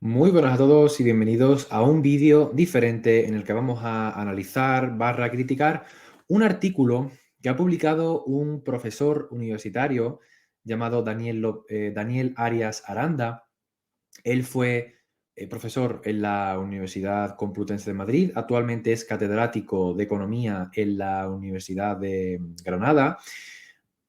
Muy buenas a todos y bienvenidos a un vídeo diferente en el que vamos a analizar criticar un artículo que ha publicado un profesor universitario llamado Daniel Arias Aranda. Él fue profesor en la Universidad Complutense de Madrid, actualmente es catedrático de Economía en la Universidad de Granada.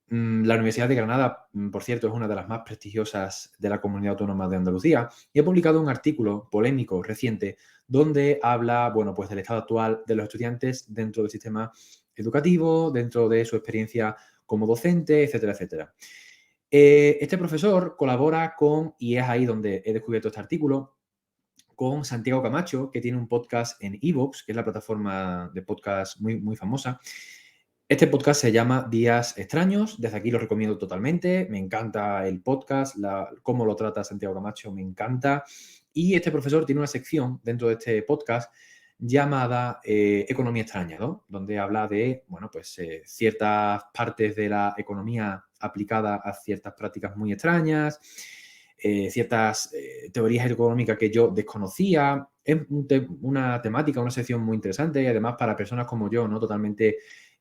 La Universidad de Granada, por cierto, es una de las más prestigiosas de la Comunidad Autónoma de Andalucía y ha publicado un artículo polémico reciente donde habla, bueno, pues del estado actual de los estudiantes dentro del sistema educativo, dentro de su experiencia como docente, etcétera, etcétera. Este profesor colabora con, y es ahí donde he descubierto este artículo, con Santiago Camacho, que tiene un podcast en iVoox, que es la plataforma de podcast muy, muy famosa. Este podcast se llama Días Extraños. Desde aquí lo recomiendo totalmente. Me encanta el podcast, cómo lo trata Santiago Camacho, me encanta. Y este profesor tiene una sección dentro de este podcast llamada Economía Extraña, ¿no? Donde habla de, bueno, pues ciertas partes de la economía aplicada a ciertas prácticas muy extrañas, ciertas teorías económicas que yo desconocía. Es una temática, una sección muy interesante y además para personas como yo, ¿no? Totalmente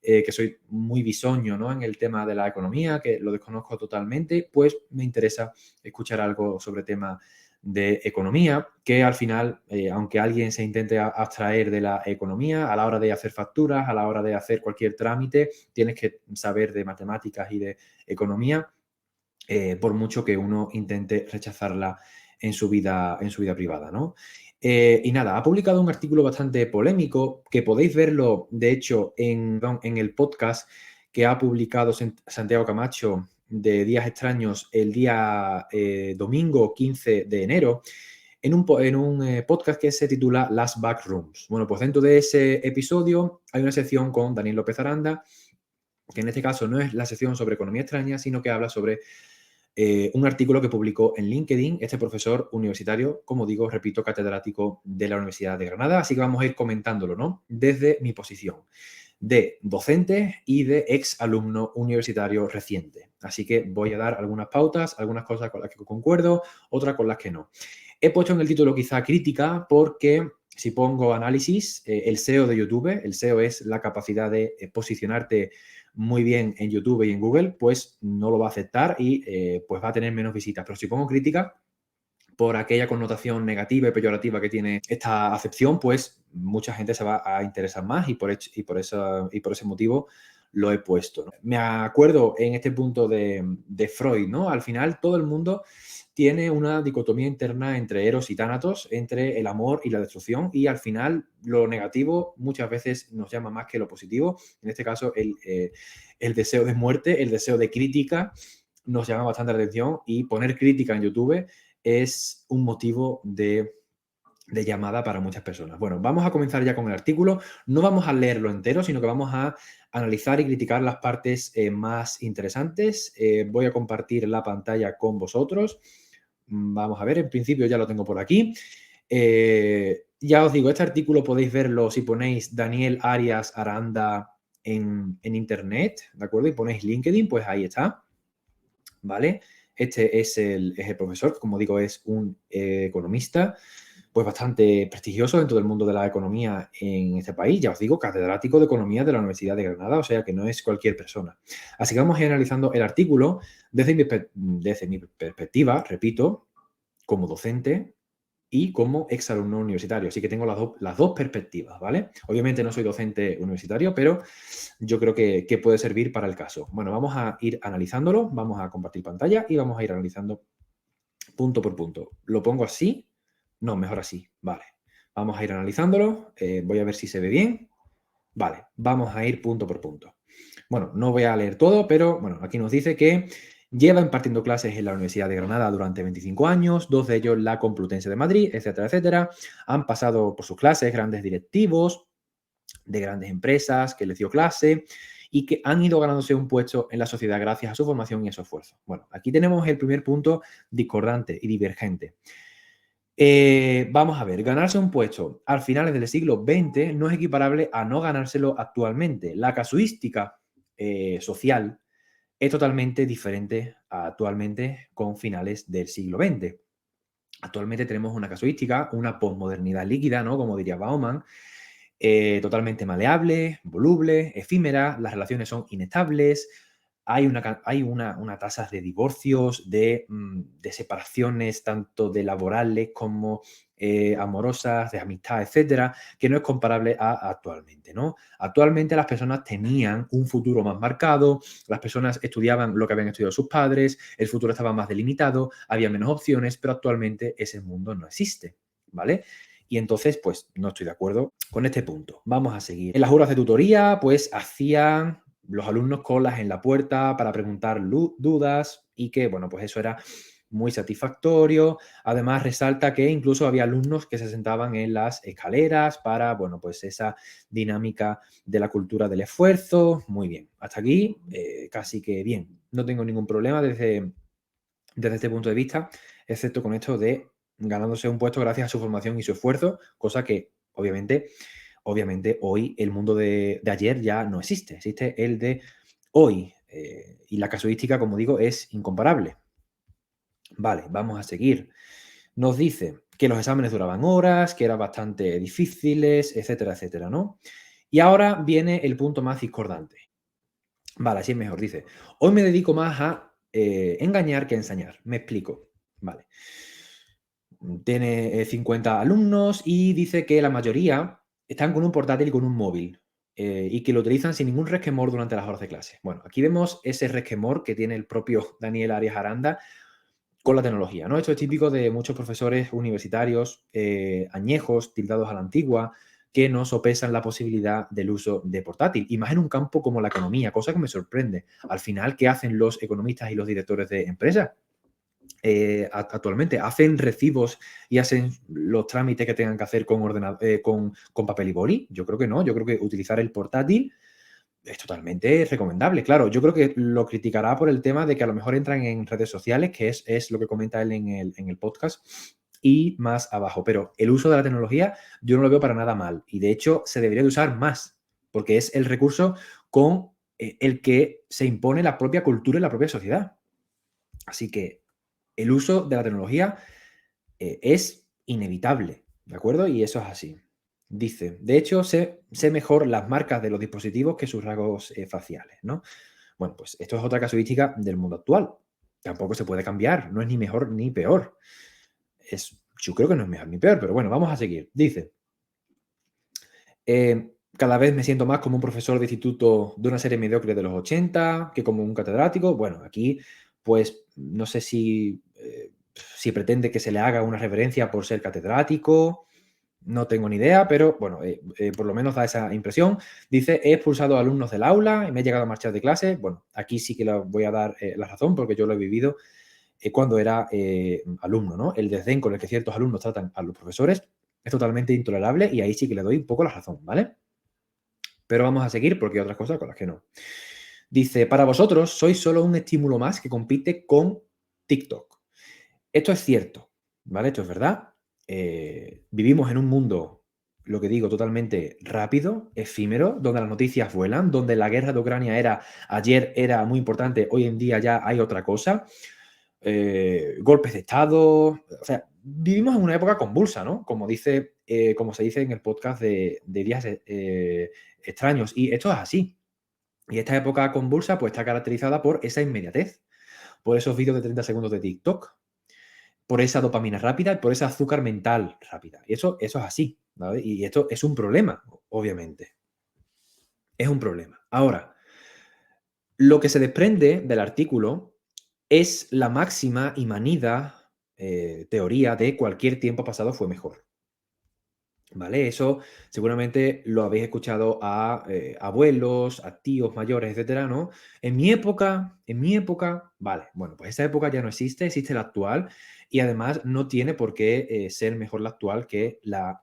que soy muy bisoño, ¿no? En el tema de la economía, que lo desconozco totalmente, pues me interesa escuchar algo sobre tema de economía, que al final, aunque alguien se intente abstraer de la economía, a la hora de hacer facturas, a la hora de hacer cualquier trámite, tienes que saber de matemáticas y de economía, por mucho que uno intente rechazarla en su vida privada, ¿no? Y nada, ha publicado un artículo bastante polémico que podéis verlo, de hecho, en el podcast que ha publicado Santiago Camacho de Días Extraños el día domingo 15 de enero, en un podcast que se titula Last Backrooms. Bueno, pues dentro de ese episodio hay una sección con Daniel López Aranda, que en este caso no es la sección sobre economía extraña, sino que habla sobre un artículo que publicó en LinkedIn este profesor universitario, como digo, repito, catedrático de la Universidad de Granada. Así que vamos a ir comentándolo, ¿no? Desde mi posición de docente y de ex alumno universitario reciente. Así que voy a dar algunas pautas, algunas cosas con las que concuerdo, otras con las que no. He puesto en el título quizá crítica porque si pongo análisis, el SEO de YouTube, el SEO es la capacidad de posicionarte muy bien en YouTube y en Google, pues no lo va a aceptar y pues va a tener menos visitas. Pero si pongo crítica, por aquella connotación negativa y peyorativa que tiene esta acepción, pues mucha gente se va a interesar más y por ese motivo lo he puesto, ¿no? Me acuerdo en este punto de Freud, ¿no? Al final todo el mundo tiene una dicotomía interna entre Eros y Tánatos, entre el amor y la destrucción, y al final lo negativo muchas veces nos llama más que lo positivo. En este caso, el deseo de muerte, el deseo de crítica nos llama bastante la atención, y poner crítica en YouTube es un motivo de llamada para muchas personas. Bueno, vamos a comenzar ya con el artículo. No vamos a leerlo entero, sino que vamos a analizar y criticar las partes más interesantes. Voy a compartir la pantalla con vosotros. Vamos a ver, en principio ya lo tengo por aquí. Ya os digo, este artículo podéis verlo si ponéis Daniel Arias Aranda en internet, ¿de acuerdo? Y ponéis LinkedIn, pues ahí está, ¿vale? Este es el profesor, como digo, es un economista pues bastante prestigioso dentro del mundo de la economía en este país. Ya os digo, catedrático de Economía de la Universidad de Granada, o sea que no es cualquier persona. Así que vamos a ir analizando el artículo desde mi perspectiva, repito, como docente y como exalumno universitario. Así que tengo las dos perspectivas, ¿vale? Obviamente no soy docente universitario, pero yo creo que puede servir para el caso. Bueno, vamos a ir analizándolo, vamos a compartir pantalla y vamos a ir analizando punto por punto. Lo pongo así. No, mejor así. Vale. Vamos a ir analizándolo. Voy a ver si se ve bien. Vale, vamos a ir punto por punto. Bueno, no voy a leer todo, pero bueno, aquí nos dice que lleva impartiendo clases en la Universidad de Granada durante 25 años, 2 de ellos la Complutense de Madrid, etcétera, etcétera. Han pasado por sus clases grandes directivos de grandes empresas que les dio clase y que han ido ganándose un puesto en la sociedad gracias a su formación y a su esfuerzo. Bueno, aquí tenemos el primer punto discordante y divergente. Vamos a ver, ganarse un puesto al finales del siglo XX no es equiparable a no ganárselo actualmente. La casuística social es totalmente diferente a actualmente con finales del siglo XX. Actualmente tenemos una casuística, una posmodernidad líquida, ¿no? Como diría Bauman, totalmente maleable, voluble, efímera, las relaciones son inestables, hay una tasa de divorcios, de separaciones, tanto de laborales como amorosas, de amistad, etcétera, que no es comparable a actualmente, ¿no? Actualmente las personas tenían un futuro más marcado, las personas estudiaban lo que habían estudiado sus padres, el futuro estaba más delimitado, había menos opciones, pero actualmente ese mundo no existe, ¿vale? Y entonces, pues no estoy de acuerdo con este punto. Vamos a seguir. En las horas de tutoría, pues hacían los alumnos colas en la puerta para preguntar dudas y que, bueno, pues eso era muy satisfactorio. Además, resalta que incluso había alumnos que se sentaban en las escaleras para, bueno, pues esa dinámica de la cultura del esfuerzo. Muy bien. Hasta aquí, casi que bien. No tengo ningún problema desde este punto de vista, excepto con esto de ganándose un puesto gracias a su formación y su esfuerzo, cosa que obviamente hoy el mundo de ayer ya no existe, existe el de hoy. Y la casuística, como digo, es incomparable. Vale, vamos a seguir. Nos dice que los exámenes duraban horas, que eran bastante difíciles, etcétera, etcétera, ¿no? Y ahora viene el punto más discordante. Vale, así es mejor, dice. Hoy me dedico más a engañar que a ensañar. Me explico. Vale. Tiene 50 alumnos y dice que la mayoría están con un portátil y con un móvil y que lo utilizan sin ningún resquemor durante las horas de clase. Bueno, aquí vemos ese resquemor que tiene el propio Daniel Arias Aranda con la tecnología, ¿no? Esto es típico de muchos profesores universitarios añejos, tildados a la antigua, que no sopesan la posibilidad del uso de portátil, y más en un campo como la economía, cosa que me sorprende. Al final, ¿qué hacen los economistas y los directores de empresas? Actualmente hacen recibos y hacen los trámites que tengan que hacer con papel y boli. Yo creo que no, yo creo que utilizar el portátil es totalmente recomendable. Claro, yo creo que lo criticará por el tema de que a lo mejor entran en redes sociales, que es lo que comenta él en el podcast, y más abajo. Pero el uso de la tecnología yo no lo veo para nada mal. Y de hecho se debería de usar más, porque es el recurso con el que se impone la propia cultura y la propia sociedad. Así que el uso de la tecnología es inevitable, ¿de acuerdo? Y eso es así. Dice, de hecho, sé mejor las marcas de los dispositivos que sus rasgos faciales, ¿no? Bueno, pues esto es otra casuística del mundo actual. Tampoco se puede cambiar, no es ni mejor ni peor. Yo creo que no es mejor ni peor, pero bueno, vamos a seguir. Dice, cada vez me siento más como un profesor de instituto de una serie mediocre de los 80 que como un catedrático. Bueno, aquí, pues, no sé si pretende que se le haga una reverencia por ser catedrático, no tengo ni idea, pero bueno, por lo menos da esa impresión. Dice, he expulsado a alumnos del aula y me he llegado a marchar de clase. Bueno, aquí sí que le voy a dar la razón porque yo lo he vivido cuando era alumno, ¿no? El desdén con el que ciertos alumnos tratan a los profesores es totalmente intolerable y ahí sí que le doy un poco la razón, ¿vale? Pero vamos a seguir porque hay otras cosas con las que no. Dice, para vosotros sois solo un estímulo más que compite con TikTok. Esto es cierto, ¿vale? Esto es verdad. Vivimos en un mundo, lo que digo, totalmente rápido, efímero, donde las noticias vuelan, donde la guerra de Ucrania ayer era muy importante, hoy en día ya hay otra cosa. Golpes de Estado, o sea, vivimos en una época convulsa, ¿no? Como se dice en el podcast de Días Extraños, y esto es así. Y esta época convulsa pues está caracterizada por esa inmediatez, por esos vídeos de 30 segundos de TikTok, por esa dopamina rápida y por esa azúcar mental rápida. Y eso es así, ¿vale? Y esto es un problema, obviamente. Es un problema. Ahora, lo que se desprende del artículo es la máxima y manida teoría de cualquier tiempo pasado fue mejor. ¿Vale? Eso seguramente lo habéis escuchado a abuelos, a tíos mayores, etcétera, ¿no? En mi época, vale, bueno, pues esa época ya no existe, existe la actual y además no tiene por qué ser mejor la actual que la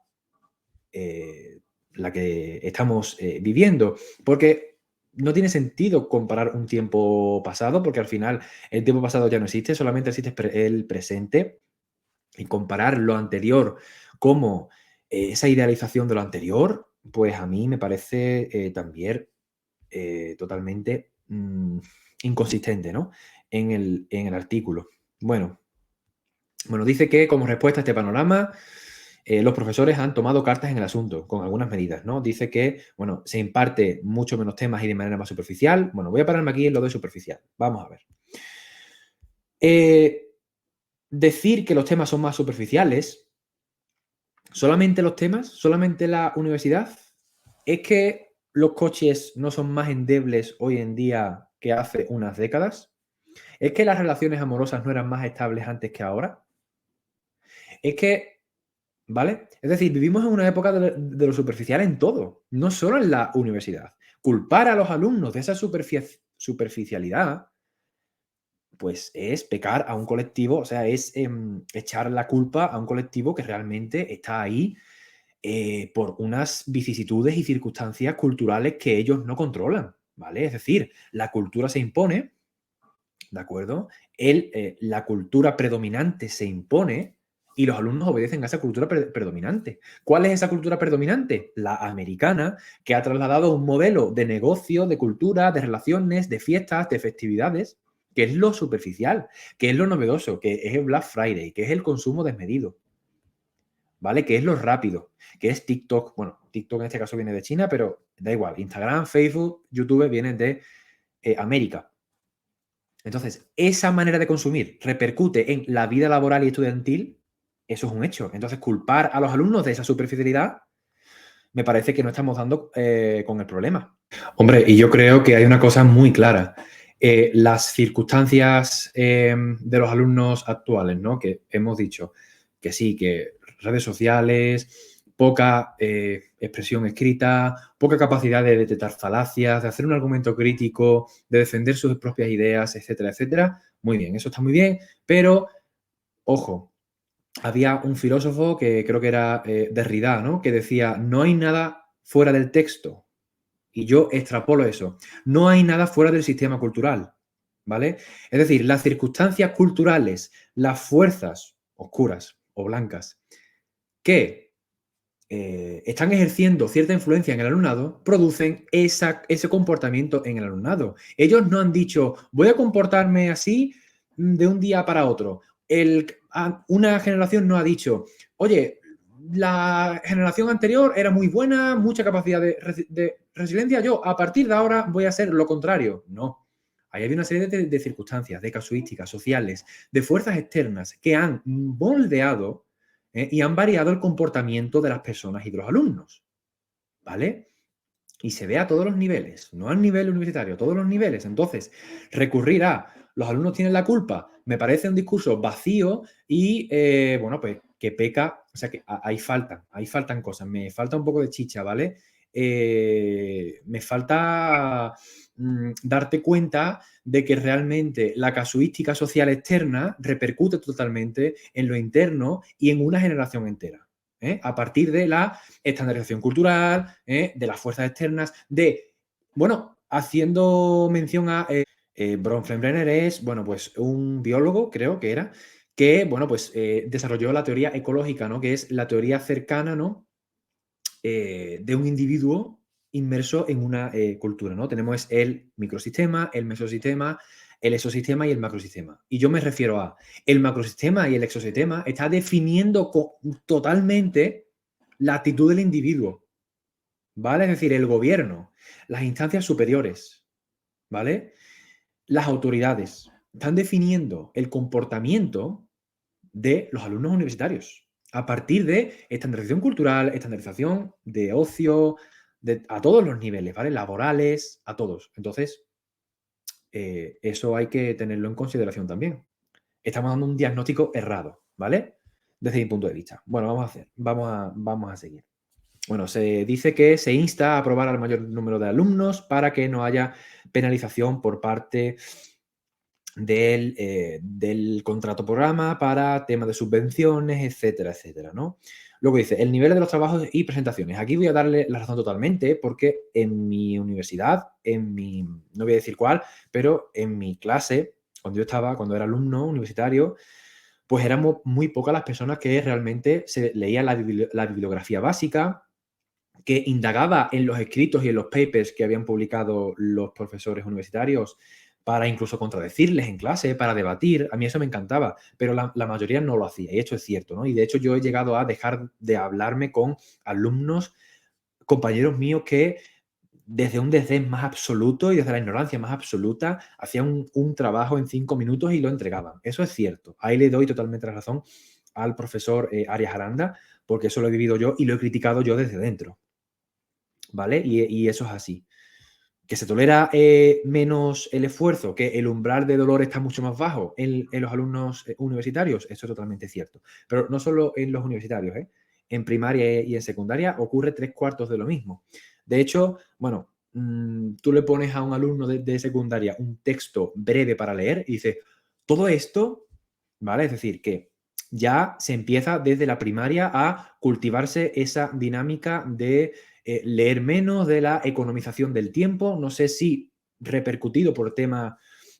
que estamos viviendo, porque no tiene sentido comparar un tiempo pasado, porque al final el tiempo pasado ya no existe, solamente existe el presente, y comparar lo anterior como esa idealización de lo anterior, pues a mí me parece también totalmente inconsistente, ¿no? En el artículo. Bueno, Bueno, dice que como respuesta a este panorama, los profesores han tomado cartas en el asunto con algunas medidas, ¿no? Dice que, bueno, se imparte mucho menos temas y de manera más superficial. Bueno, voy a pararme aquí en lo de superficial. Vamos a ver. Decir que los temas son más superficiales, solamente los temas, solamente la universidad, es que los coches no son más endebles hoy en día que hace unas décadas. ¿Es que las relaciones amorosas no eran más estables antes que ahora? Es que, ¿vale? Es decir, vivimos en una época de lo superficial en todo, no solo en la universidad. Culpar a los alumnos de esa superficialidad, pues es pecar a un colectivo, o sea, es echar la culpa a un colectivo que realmente está ahí por unas vicisitudes y circunstancias culturales que ellos no controlan, ¿vale? Es decir, la cultura se impone, ¿de acuerdo? La cultura predominante se impone y los alumnos obedecen a esa cultura predominante. ¿Cuál es esa cultura predominante? La americana, que ha trasladado un modelo de negocio, de cultura, de relaciones, de fiestas, de festividades, que es lo superficial, que es lo novedoso, que es el Black Friday, que es el consumo desmedido, ¿vale? Que es lo rápido, que es TikTok. Bueno, TikTok en este caso viene de China, pero da igual. Instagram, Facebook, YouTube vienen de América. Entonces, esa manera de consumir repercute en la vida laboral y estudiantil, eso es un hecho. Entonces, culpar a los alumnos de esa superficialidad, me parece que no estamos dando con el problema. Hombre, y yo creo que hay una cosa muy clara. Las circunstancias de los alumnos actuales, ¿no? Que hemos dicho que sí, que redes sociales, poca expresión escrita, poca capacidad de detectar falacias, de hacer un argumento crítico, de defender sus propias ideas, etcétera, etcétera. Muy bien, eso está muy bien, pero ojo, había un filósofo que creo que era Derrida, ¿no? Que decía, no hay nada fuera del texto. Y yo extrapolo eso. No hay nada fuera del sistema cultural, ¿vale? Es decir, las circunstancias culturales, las fuerzas oscuras o blancas que están ejerciendo cierta influencia en el alumnado, producen ese comportamiento en el alumnado. Ellos no han dicho, voy a comportarme así de un día para otro. Una generación no ha dicho, oye, la generación anterior era muy buena, mucha capacidad de resiliencia, yo a partir de ahora voy a hacer lo contrario. No. Ahí hay una serie de circunstancias, de casuísticas sociales, de fuerzas externas que han moldeado y han variado el comportamiento de las personas y de los alumnos, ¿vale? Y se ve a todos los niveles, no al nivel universitario, a todos los niveles. Entonces, recurrir a los alumnos tienen la culpa, me parece un discurso vacío y, bueno, pues que peca, o sea que ahí faltan cosas, me falta un poco de chicha, ¿vale? Me falta darte cuenta de que realmente la casuística social externa repercute totalmente en lo interno y en una generación entera. A partir de la estandarización cultural, de las fuerzas externas, bueno, haciendo mención a Bronfenbrenner es, bueno, pues un biólogo, creo que era, que, bueno, pues desarrolló la teoría ecológica, ¿no? Que es la teoría cercana, ¿no? De un individuo inmerso en una cultura, ¿no? Tenemos el microsistema, el mesosistema, el exosistema y el macrosistema. Y yo me refiero a el macrosistema y el exosistema está definiendo totalmente la actitud del individuo, ¿vale? Es decir, el gobierno, las instancias superiores, ¿vale? Las autoridades están definiendo el comportamiento de los alumnos universitarios a partir de estandarización cultural, estandarización de ocio, a todos los niveles, ¿vale? Laborales, a todos. Entonces, eso hay que tenerlo en consideración también. Estamos dando un diagnóstico errado, ¿vale? Desde mi punto de vista. Bueno, vamos a seguir. Bueno, se dice que se insta a aprobar al mayor número de alumnos para que no haya penalización por parte del contrato programa para temas de subvenciones, etcétera, etcétera, ¿no? Luego dice, el nivel de los trabajos y presentaciones. Aquí voy a darle la razón totalmente porque en mi universidad, no voy a decir cuál, pero en mi clase, cuando era alumno universitario, pues éramos muy pocas las personas que realmente se leían la bibliografía básica, que indagaba en los escritos y en los papers que habían publicado los profesores universitarios para incluso contradecirles en clase, para debatir. A mí eso me encantaba, pero la mayoría no lo hacía, y esto es cierto, ¿no? Y de hecho yo he llegado a dejar de hablarme con alumnos, compañeros míos que desde un desdén más absoluto y desde la ignorancia más absoluta hacían un trabajo en 5 minutos y lo entregaban. Eso es cierto. Ahí le doy totalmente la razón al profesor Arias Aranda, porque eso lo he vivido yo y lo he criticado yo desde dentro, ¿vale? Y eso es así. Que se tolera menos el esfuerzo, que el umbral de dolor está mucho más bajo en los alumnos universitarios, eso es totalmente cierto. Pero no solo en los universitarios, ¿eh? En primaria y en secundaria ocurre 3/4 de lo mismo. De hecho, bueno, tú le pones a un alumno de secundaria un texto breve para leer y dices, todo esto, ¿vale? Es decir, que ya se empieza desde la primaria a cultivarse esa dinámica de leer menos, de la economización del tiempo. No sé si repercutido por tema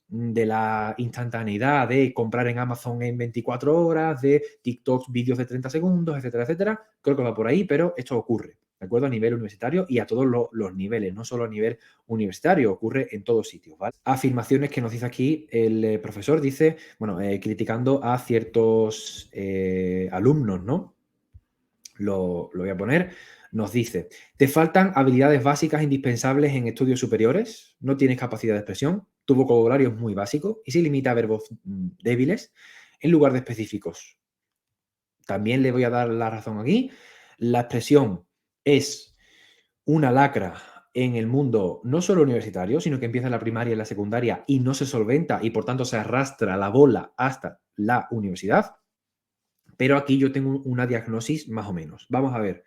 de la instantaneidad de comprar en Amazon en 24 horas, de TikToks, vídeos de 30 segundos, etcétera, etcétera. Creo que va por ahí, pero esto ocurre, ¿de acuerdo? A nivel universitario y a todos los niveles, no solo a nivel universitario, ocurre en todos sitios, ¿vale? Afirmaciones que nos dice aquí el profesor, dice, bueno, criticando a ciertos alumnos, ¿no? Lo voy a poner. Nos dice, te faltan habilidades básicas indispensables en estudios superiores, no tienes capacidad de expresión, tu vocabulario es muy básico y se limita a verbos débiles en lugar de específicos. También le voy a dar la razón aquí. La expresión es una lacra en el mundo no solo universitario, sino que empieza en la primaria y en la secundaria y no se solventa y por tanto se arrastra la bola hasta la universidad. Pero aquí yo tengo una diagnosis más o menos. Vamos a ver.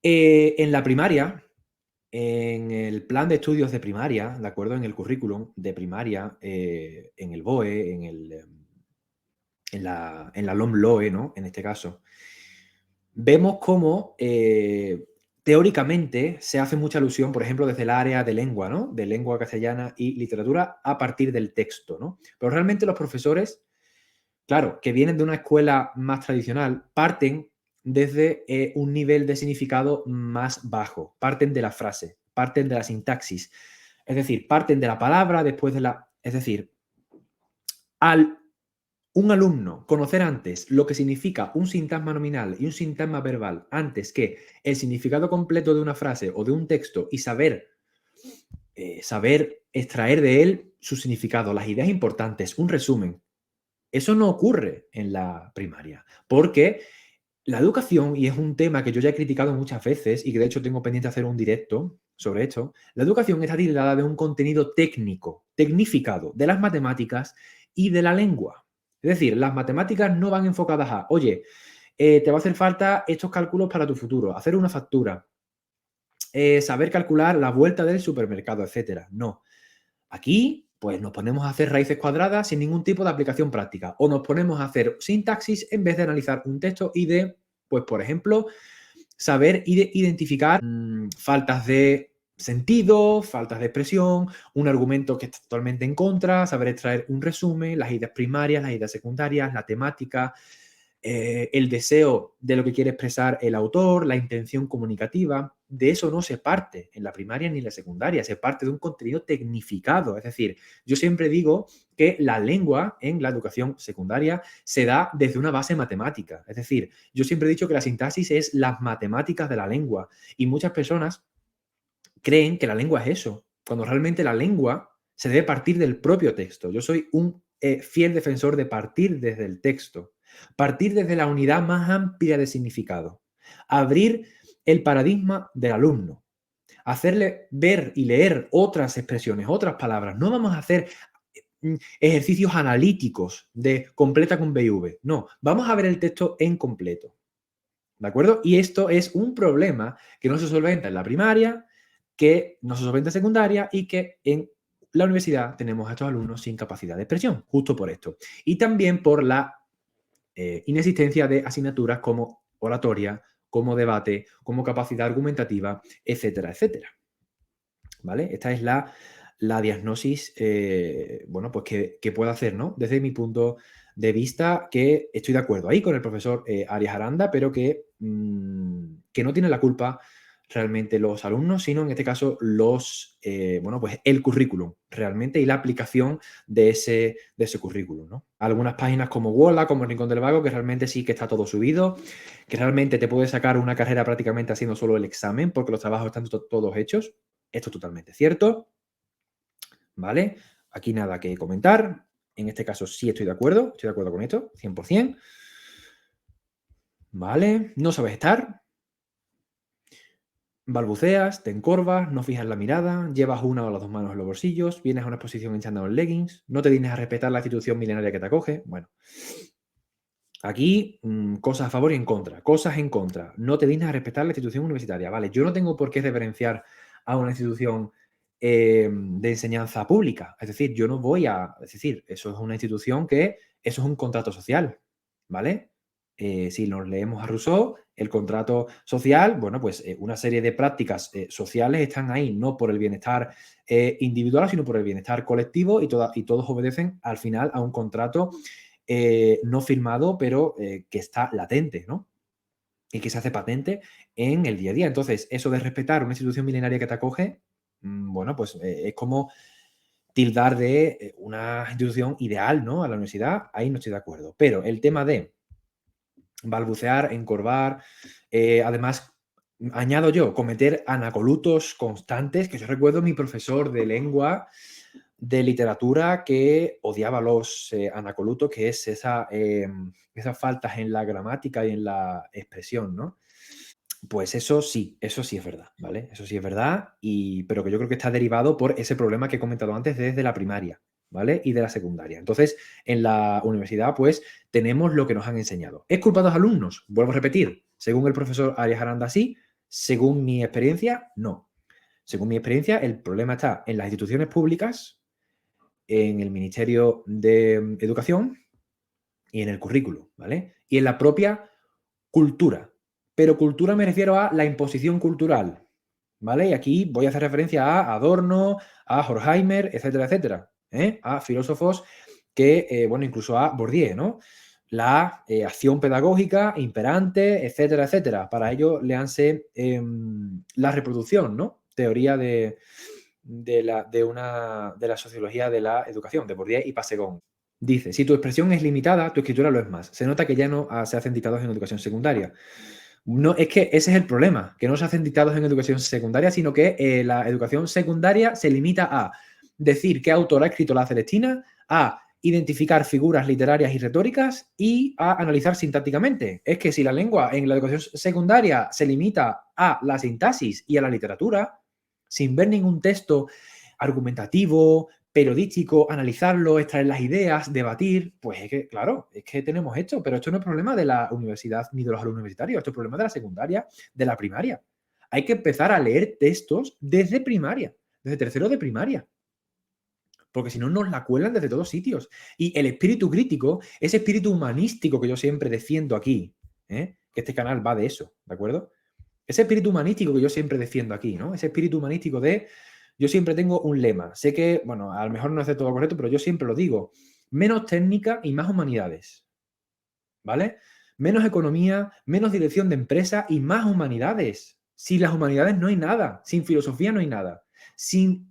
En la primaria, en el plan de estudios de primaria, ¿de acuerdo? En el currículum de primaria, en el BOE, en la LOMLOE, ¿no? En este caso, vemos cómo teóricamente se hace mucha alusión, por ejemplo, desde el área de lengua, ¿no? De lengua castellana y literatura a partir del texto, ¿no? Pero realmente los profesores, claro, que vienen de una escuela más tradicional, parten desde un nivel de significado más bajo, parten de la frase, parten de la sintaxis, es decir, parten de la palabra después de la... Es decir, al un alumno conocer antes lo que significa un sintagma nominal y un sintagma verbal antes que el significado completo de una frase o de un texto y saber extraer de él su significado, las ideas importantes, un resumen, eso no ocurre en la primaria, porque la educación, y es un tema que yo ya he criticado muchas veces y que de hecho tengo pendiente hacer un directo sobre esto, la educación está tildada de un contenido técnico, tecnificado, de las matemáticas y de la lengua. Es decir, las matemáticas no van enfocadas a, oye, te va a hacer falta estos cálculos para tu futuro, hacer una factura, saber calcular la vuelta del supermercado, etcétera. No. Aquí, pues nos ponemos a hacer raíces cuadradas sin ningún tipo de aplicación práctica. O nos ponemos a hacer sintaxis en vez de analizar un texto y de, pues por ejemplo, saber identificar faltas de sentido, faltas de expresión, un argumento que está totalmente en contra, saber extraer un resumen, las ideas primarias, las ideas secundarias, la temática, el deseo de lo que quiere expresar el autor, la intención comunicativa. De eso no se parte en la primaria ni en la secundaria, se parte de un contenido tecnificado. Es decir, yo siempre digo que la lengua en la educación secundaria se da desde una base matemática. Es decir, yo siempre he dicho que la sintaxis es las matemáticas de la lengua y muchas personas creen que la lengua es eso, cuando realmente la lengua se debe partir del propio texto. Yo soy un fiel defensor de partir desde el texto, partir desde la unidad más amplia de significado, abrir el paradigma del alumno, hacerle ver y leer otras expresiones, otras palabras. No vamos a hacer ejercicios analíticos de completa con B y V. No, vamos a ver el texto en completo. ¿De acuerdo? Y esto es un problema que no se solventa en la primaria, que no se solventa en secundaria y que en la universidad tenemos a estos alumnos sin capacidad de expresión, justo por esto. Y también por la inexistencia de asignaturas como oratoria, como debate, como capacidad argumentativa, etcétera, etcétera. ¿Vale? Esta es la diagnosis, bueno, pues que puedo hacer, ¿no? Desde mi punto de vista, que estoy de acuerdo ahí con el profesor Arias Aranda, pero que no tiene la culpa realmente los alumnos, sino en este caso bueno, pues el currículum realmente y la aplicación de ese currículum, ¿no? Algunas páginas como Wola, como el Rincón del Vago, que realmente sí que está todo subido, que realmente te puede sacar una carrera prácticamente haciendo solo el examen, porque los trabajos están todos hechos. Esto es totalmente cierto, ¿vale? Aquí nada que comentar. En este caso sí estoy de acuerdo con esto, 100%. ¿Vale? No sabes estar, balbuceas, te encorvas, no fijas la mirada, llevas una o las dos manos en los bolsillos, vienes a una exposición en chándal o en leggings, no te dignas a respetar la institución milenaria que te acoge. Bueno, aquí cosas a favor y en contra. Cosas en contra. No te dignas a respetar la institución universitaria. Vale, yo no tengo por qué reverenciar a una institución de enseñanza pública. Es decir, yo no voy a... Es decir, eso es una institución eso es un contrato social, ¿vale? Si nos leemos a Rousseau, el contrato social, bueno, pues una serie de prácticas sociales están ahí, no por el bienestar individual, sino por el bienestar colectivo y todos obedecen al final a un contrato no firmado, pero que está latente, ¿no? Y que se hace patente en el día a día. Entonces, eso de respetar una institución milenaria que te acoge, bueno, pues es como tildar de una institución ideal, ¿no? A la universidad, ahí no estoy de acuerdo. Pero el tema de balbucear, encorvar, además, añado yo, cometer anacolutos constantes, que yo recuerdo a mi profesor de lengua, de literatura, que odiaba los anacolutos, que es esas faltas en la gramática y en la expresión, ¿no? Pues eso sí es verdad, ¿vale? Eso sí es verdad, pero que yo creo que está derivado por ese problema que he comentado antes desde la primaria, ¿vale? Y de la secundaria. Entonces, en la universidad, pues, tenemos lo que nos han enseñado. ¿Es culpa de los alumnos? Vuelvo a repetir, según el profesor Arias Aranda, sí. Según mi experiencia, no. Según mi experiencia, el problema está en las instituciones públicas, en el Ministerio de Educación y en el currículo, ¿vale? Y en la propia cultura. Pero cultura me refiero a la imposición cultural, ¿vale? Y aquí voy a hacer referencia a Adorno, a Horkheimer, etcétera, etcétera, ¿eh? A filósofos que, bueno, incluso a Bourdieu, ¿no? La acción pedagógica imperante, etcétera, etcétera. Para ello, léanse la reproducción, ¿no? Teoría de la sociología de la educación, de Bourdieu y Pasegón. Dice, si tu expresión es limitada, tu escritura lo es más. Se nota que ya no se hacen dictados en educación secundaria. No, es que ese es el problema, que no se hacen dictados en educación secundaria, sino que la educación secundaria se limita a decir qué autor ha escrito la Celestina, a identificar figuras literarias y retóricas y a analizar sintácticamente. Es que si la lengua en la educación secundaria se limita a la sintaxis y a la literatura, sin ver ningún texto argumentativo, periodístico, analizarlo, extraer las ideas, debatir, pues es que, claro, es que tenemos esto, pero esto no es problema de la universidad ni de los alumnos universitarios, esto es problema de la secundaria, de la primaria. Hay que empezar a leer textos desde primaria, desde tercero de primaria, porque si no nos la cuelan desde todos sitios. Y el espíritu crítico, ese espíritu humanístico que yo siempre defiendo aquí, que este canal va de eso, ¿de acuerdo? Ese espíritu humanístico que yo siempre defiendo aquí, ¿no? Ese espíritu humanístico yo siempre tengo un lema. Sé que, bueno, a lo mejor no es de todo correcto, pero yo siempre lo digo. Menos técnica y más humanidades, ¿vale? Menos economía, menos dirección de empresa y más humanidades. Sin las humanidades no hay nada. Sin filosofía no hay nada. Sin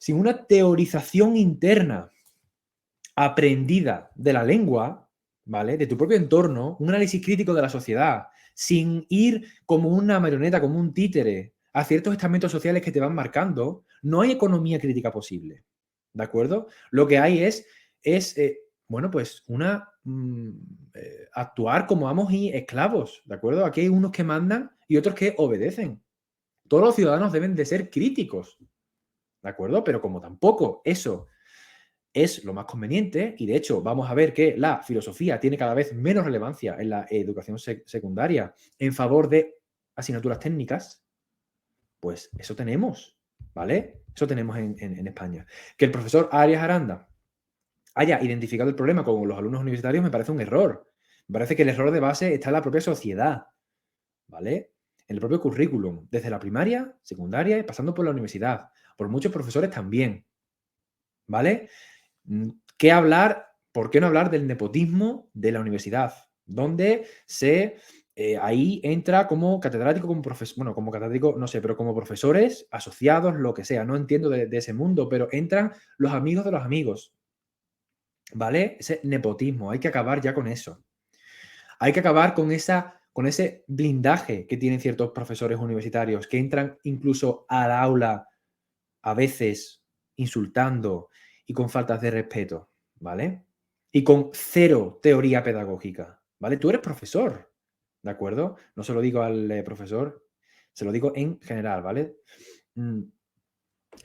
una teorización interna aprendida de la lengua, ¿vale? De tu propio entorno, un análisis crítico de la sociedad, sin ir como una marioneta, como un títere, a ciertos estamentos sociales que te van marcando, no hay economía crítica posible, ¿de acuerdo? Lo que hay bueno, pues actuar como amos y esclavos, ¿de acuerdo? Aquí hay unos que mandan y otros que obedecen. Todos los ciudadanos deben de ser críticos, ¿de acuerdo? Pero como tampoco eso es lo más conveniente, y de hecho vamos a ver que la filosofía tiene cada vez menos relevancia en la educación secundaria en favor de asignaturas técnicas, pues eso tenemos, ¿vale? Eso tenemos en España. Que el profesor Arias Aranda haya identificado el problema con los alumnos universitarios me parece un error. Me parece que el error de base está en la propia sociedad, ¿vale? En el propio currículum, desde la primaria, secundaria y pasando por la universidad, por muchos profesores también, ¿vale? ¿Qué hablar? ¿Por qué no hablar del nepotismo de la universidad? Donde se ahí entra como catedrático, como profesor, bueno, como catedrático, no sé, pero como profesores, asociados, lo que sea. No entiendo de ese mundo, pero entran los amigos de los amigos, ¿vale? Ese nepotismo, hay que acabar ya con eso. Hay que acabar con ese blindaje que tienen ciertos profesores universitarios, que entran incluso al aula a veces insultando y con faltas de respeto, ¿vale? Y con cero teoría pedagógica, ¿vale? Tú eres profesor, ¿de acuerdo? No se lo digo al profesor, se lo digo en general, ¿vale? Mm,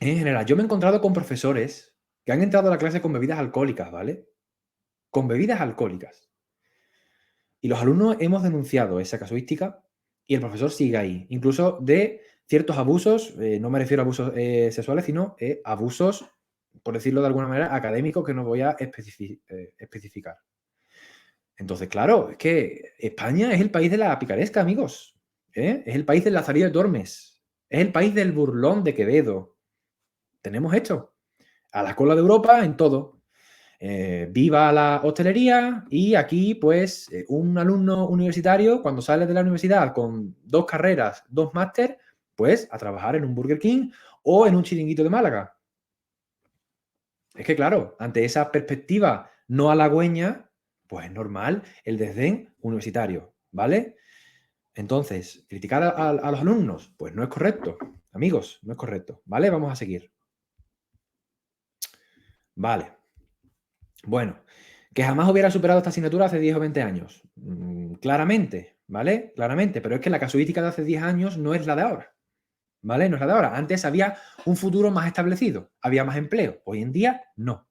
En general, yo me he encontrado con profesores que han entrado a la clase con bebidas alcohólicas, ¿vale? Con bebidas alcohólicas. Y los alumnos hemos denunciado esa casuística y el profesor sigue ahí, incluso de ciertos abusos, no me refiero a abusos sexuales, sino abusos, por decirlo de alguna manera, académicos que no voy a especificar. Entonces, claro, es que España es el país de la picaresca, amigos. Es el país del Lazarillo de Tormes. Es el país del burlón de Quevedo. Tenemos esto. A la cola de Europa en todo. Viva la hostelería y aquí, pues, un alumno universitario, cuando sale de la universidad con 2 carreras, 2 máster, pues, a trabajar en un Burger King o en un chiringuito de Málaga. Es que, claro, ante esa perspectiva no halagüeña, pues es normal el desdén universitario, ¿vale? Entonces, criticar a los alumnos, pues no es correcto, amigos, no es correcto, ¿vale? Vamos a seguir. Vale. Bueno, que jamás hubiera superado esta asignatura hace 10 o 20 años. Claramente, ¿vale? Claramente, pero es que la casuística de hace 10 años no es la de ahora, ¿vale? No es la de ahora. Antes había un futuro más establecido, había más empleo. Hoy en día, no,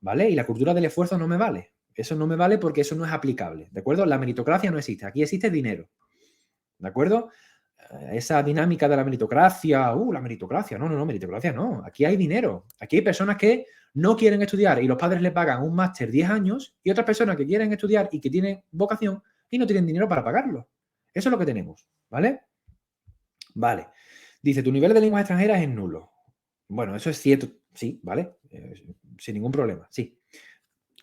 ¿vale? Y la cultura del esfuerzo no me vale. Eso no me vale porque eso no es aplicable, ¿de acuerdo? La meritocracia no existe, aquí existe dinero, ¿de acuerdo? Esa dinámica de la meritocracia, no, meritocracia no, aquí hay dinero, aquí hay personas que no quieren estudiar y los padres les pagan un máster 10 años y otras personas que quieren estudiar y que tienen vocación y no tienen dinero para pagarlo. Eso es lo que tenemos, ¿vale? Vale. Dice, tu nivel de lenguas extranjeras es nulo. Bueno, eso es cierto, sí, ¿vale? Sin ningún problema, sí.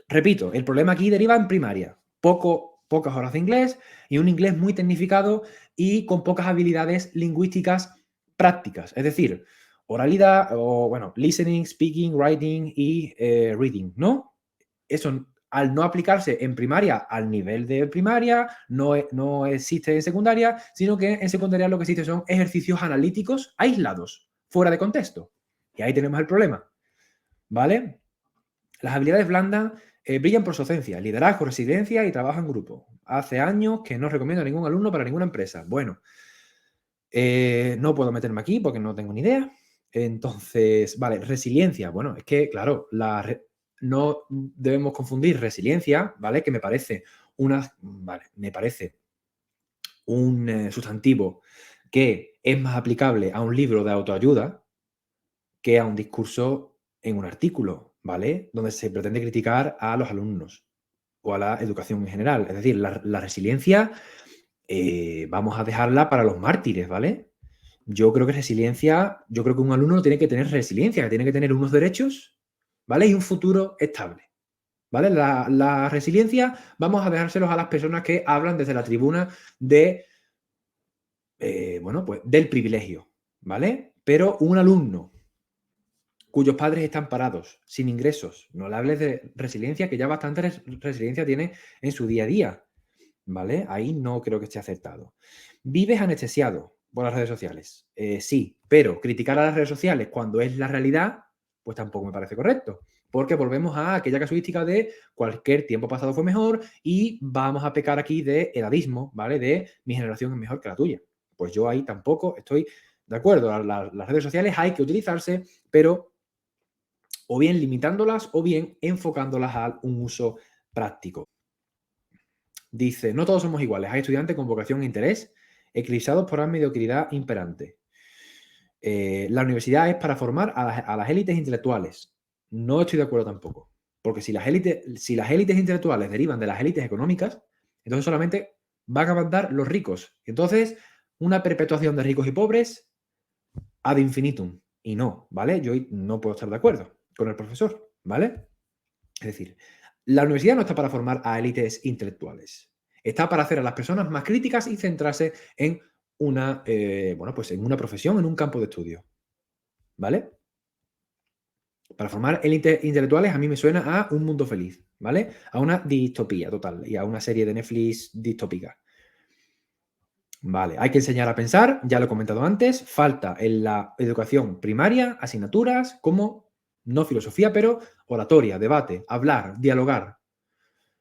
Repito, el problema aquí deriva en primaria. Pocas horas de inglés y un inglés muy tecnificado y con pocas habilidades lingüísticas prácticas. Es decir, oralidad o, bueno, listening, speaking, writing y reading, ¿no? Eso, al no aplicarse en primaria al nivel de primaria, no existe en secundaria, sino que en secundaria lo que existe son ejercicios analíticos aislados, fuera de contexto. Y ahí tenemos el problema, ¿vale? Las habilidades blandas brillan por su ausencia, liderazgo, resiliencia y trabajo en grupo. Hace años que no recomiendo a ningún alumno para ninguna empresa. Bueno, no puedo meterme aquí porque no tengo ni idea. Entonces, vale, resiliencia. Bueno, es que, claro, no debemos confundir resiliencia, ¿vale? Que me parece me parece un sustantivo que es más aplicable a un libro de autoayuda que a un discurso en un artículo, ¿vale? Donde se pretende criticar a los alumnos o a la educación en general. Es decir, la resiliencia vamos a dejarla para los mártires, ¿vale? Yo creo que un alumno tiene que tener resiliencia, que tiene que tener unos derechos, ¿vale? Y un futuro estable, ¿vale? La resiliencia vamos a dejárselos a las personas que hablan desde la tribuna bueno, pues del privilegio, ¿vale? Pero un alumno cuyos padres están parados, sin ingresos. No le hables de resiliencia, que ya bastante resiliencia tiene en su día a día, ¿vale? Ahí no creo que esté acertado. ¿Vives anestesiado por las redes sociales? Sí, pero criticar a las redes sociales cuando es la realidad, pues tampoco me parece correcto. Porque volvemos a aquella casuística de cualquier tiempo pasado fue mejor y vamos a pecar aquí de edadismo, ¿vale? De mi generación es mejor que la tuya. Pues yo ahí tampoco estoy de acuerdo. Las redes sociales hay que utilizarse, pero o bien limitándolas o bien enfocándolas a un uso práctico. Dice, no todos somos iguales, hay estudiantes con vocación e interés, eclipsados por la mediocridad imperante. La universidad es para formar a las élites intelectuales. No estoy de acuerdo tampoco, porque si las élites intelectuales derivan de las élites económicas, entonces solamente van a mandar los ricos. Entonces, una perpetuación de ricos y pobres ad infinitum. Y no, ¿vale? Yo no puedo estar de acuerdo con el profesor, ¿vale? Es decir, la universidad no está para formar a élites intelectuales. Está para hacer a las personas más críticas y centrarse en una, pues en una profesión, en un campo de estudio. ¿Vale? Para formar intelectuales a mí me suena a Un Mundo Feliz, ¿vale? A una distopía total y a una serie de Netflix distópica. Vale, hay que enseñar a pensar, ya lo he comentado antes, falta en la educación primaria asignaturas como, no filosofía, pero oratoria, debate, hablar, dialogar,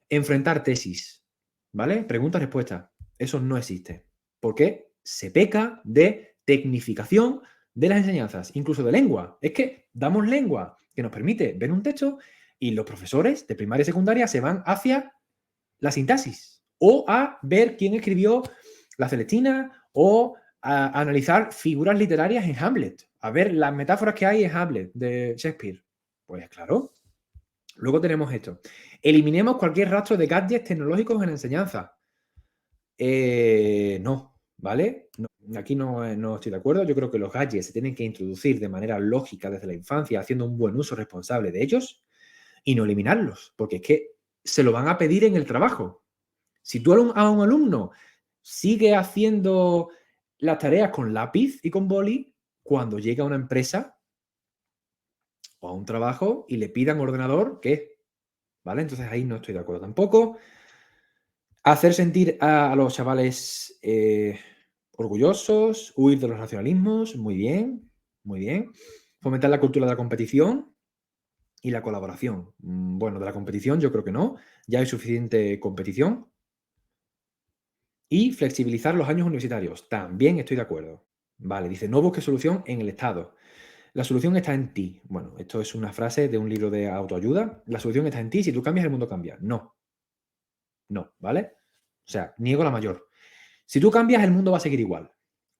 enfrentar tesis, ¿vale? Pregunta-respuesta. Eso no existe. Porque se peca de tecnificación de las enseñanzas, incluso de lengua. Es que damos lengua que nos permite ver un texto y los profesores de primaria y secundaria se van hacia la sintaxis o a ver quién escribió la Celestina o a analizar figuras literarias en Hamlet, a ver las metáforas que hay en Hamlet de Shakespeare. Pues claro. Luego tenemos esto. Eliminemos cualquier rastro de gadgets tecnológicos en la enseñanza. No, ¿vale? No, aquí no estoy de acuerdo. Yo creo que los gadgets se tienen que introducir de manera lógica desde la infancia, haciendo un buen uso responsable de ellos y no eliminarlos, porque es que se lo van a pedir en el trabajo. Si tú a un alumno sigue haciendo las tareas con lápiz y con boli, cuando llega a una empresa o a un trabajo y le pidan ordenador, ¿qué? ¿Vale? Entonces ahí no estoy de acuerdo tampoco. Hacer sentir a los chavales orgullosos, huir de los nacionalismos, muy bien, muy bien. Fomentar la cultura de la competición y la colaboración. Bueno, de la competición yo creo que no, ya hay suficiente competición. Y flexibilizar los años universitarios, también estoy de acuerdo. Vale, dice, no busques solución en el Estado. La solución está en ti. Bueno, esto es una frase de un libro de autoayuda. La solución está en ti, si tú cambias, el mundo cambia. No, no, ¿vale? O sea, niego la mayor. Si tú cambias, el mundo va a seguir igual.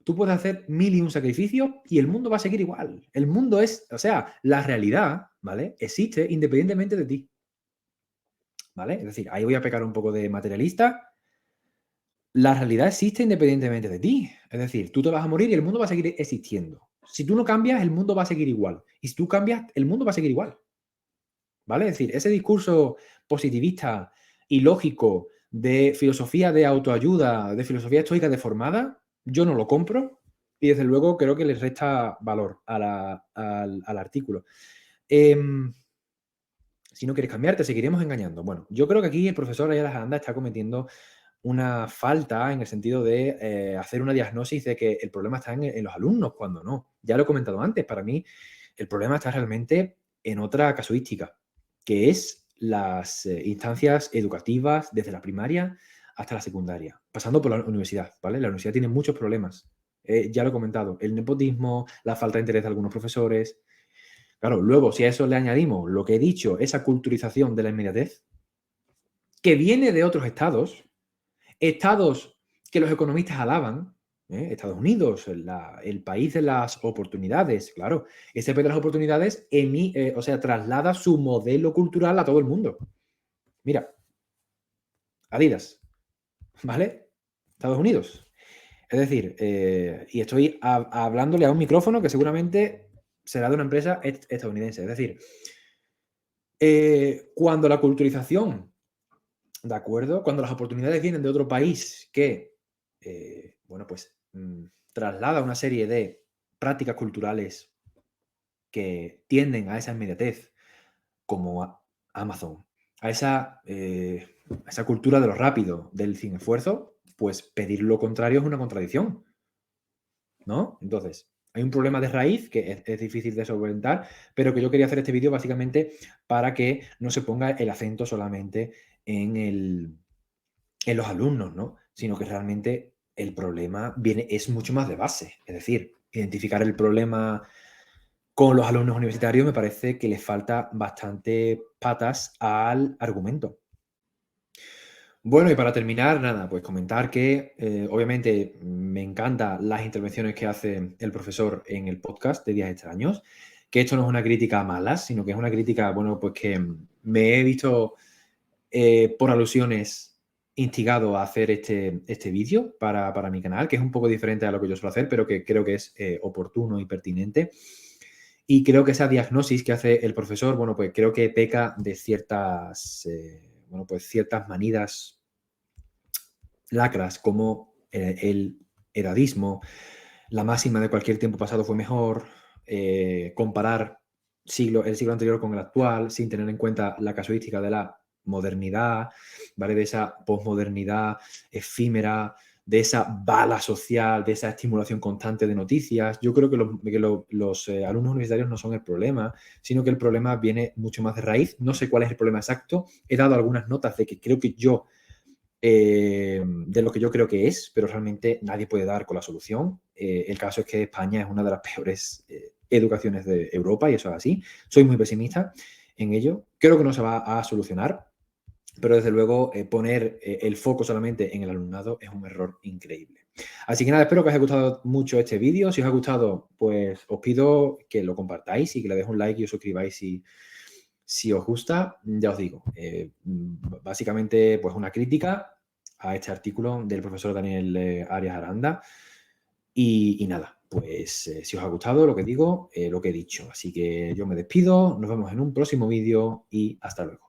Tú puedes hacer 1001 sacrificios y el mundo va a seguir igual. El mundo es, o sea, la realidad, ¿vale? Existe independientemente de ti. ¿Vale? Es decir, ahí voy a pecar un poco de materialista. La realidad existe independientemente de ti. Es decir, tú te vas a morir y el mundo va a seguir existiendo. Si tú no cambias, el mundo va a seguir igual. Y si tú cambias, el mundo va a seguir igual. ¿Vale? Es decir, ese discurso positivista y lógico de filosofía de autoayuda, de filosofía estoica deformada, yo no lo compro y desde luego creo que les resta valor al artículo. Si no quieres cambiar, te seguiremos engañando. Bueno, yo creo que aquí el profesor Ayala Jaranda está cometiendo una falta en el sentido de hacer una diagnosis de que el problema está en los alumnos, cuando no. Ya lo he comentado antes, para mí el problema está realmente en otra casuística, que es las instancias educativas desde la primaria hasta la secundaria, pasando por la universidad, ¿vale? La universidad tiene muchos problemas. Ya lo he comentado, el nepotismo, la falta de interés de algunos profesores. Claro, luego si a eso le añadimos lo que he dicho, esa culturización de la inmediatez, que viene de otros estados que los economistas alaban, Estados Unidos, el país de las oportunidades, claro, ese país de las oportunidades traslada su modelo cultural a todo el mundo. Mira, Adidas, ¿vale? Estados Unidos. Es decir, y estoy hablándole a un micrófono que seguramente será de una empresa estadounidense. Es decir, cuando la culturización, ¿de acuerdo? Cuando las oportunidades vienen de otro país que, traslada una serie de prácticas culturales que tienden a esa inmediatez, como Amazon, a esa cultura de lo rápido, del sin esfuerzo, pues pedir lo contrario es una contradicción, ¿no? Entonces, hay un problema de raíz que es difícil de solventar, pero que yo quería hacer este vídeo básicamente para que no se ponga el acento solamente en los alumnos, ¿no? Sino que realmente el problema es mucho más de base. Es decir, identificar el problema con los alumnos universitarios me parece que les falta bastante patas al argumento. Bueno, y para terminar, nada, pues comentar que obviamente me encantan las intervenciones que hace el profesor en el podcast de Días Extraños, que esto no es una crítica a malas, sino que es una crítica, bueno, pues que me he visto por alusiones instigado a hacer este vídeo para mi canal, que es un poco diferente a lo que yo suelo hacer, pero que creo que es oportuno y pertinente. Y creo que esa diagnosis que hace el profesor, bueno, pues creo que peca de ciertas manidas lacras como el edadismo, la máxima de cualquier tiempo pasado fue mejor, comparar el siglo anterior con el actual sin tener en cuenta la casuística de la modernidad, ¿vale? De esa posmodernidad efímera, de esa bala social, de esa estimulación constante de noticias. Yo creo que los alumnos universitarios no son el problema, sino que el problema viene mucho más de raíz. No sé cuál es el problema exacto. He dado algunas notas de que creo que de lo que yo creo que es, pero realmente nadie puede dar con la solución. El caso es que España es una de las peores educaciones de Europa y eso es así. Soy muy pesimista en ello. Creo que no se va a solucionar, pero desde luego poner el foco solamente en el alumnado es un error increíble. Así que nada, espero que os haya gustado mucho este vídeo. Si os ha gustado, pues os pido que lo compartáis y que le dejéis un like y os suscribáis si os gusta. Ya os digo, básicamente pues una crítica a este artículo del profesor Daniel Arias Aranda. Y nada, pues si os ha gustado lo que digo, lo que he dicho. Así que yo me despido, nos vemos en un próximo vídeo y hasta luego.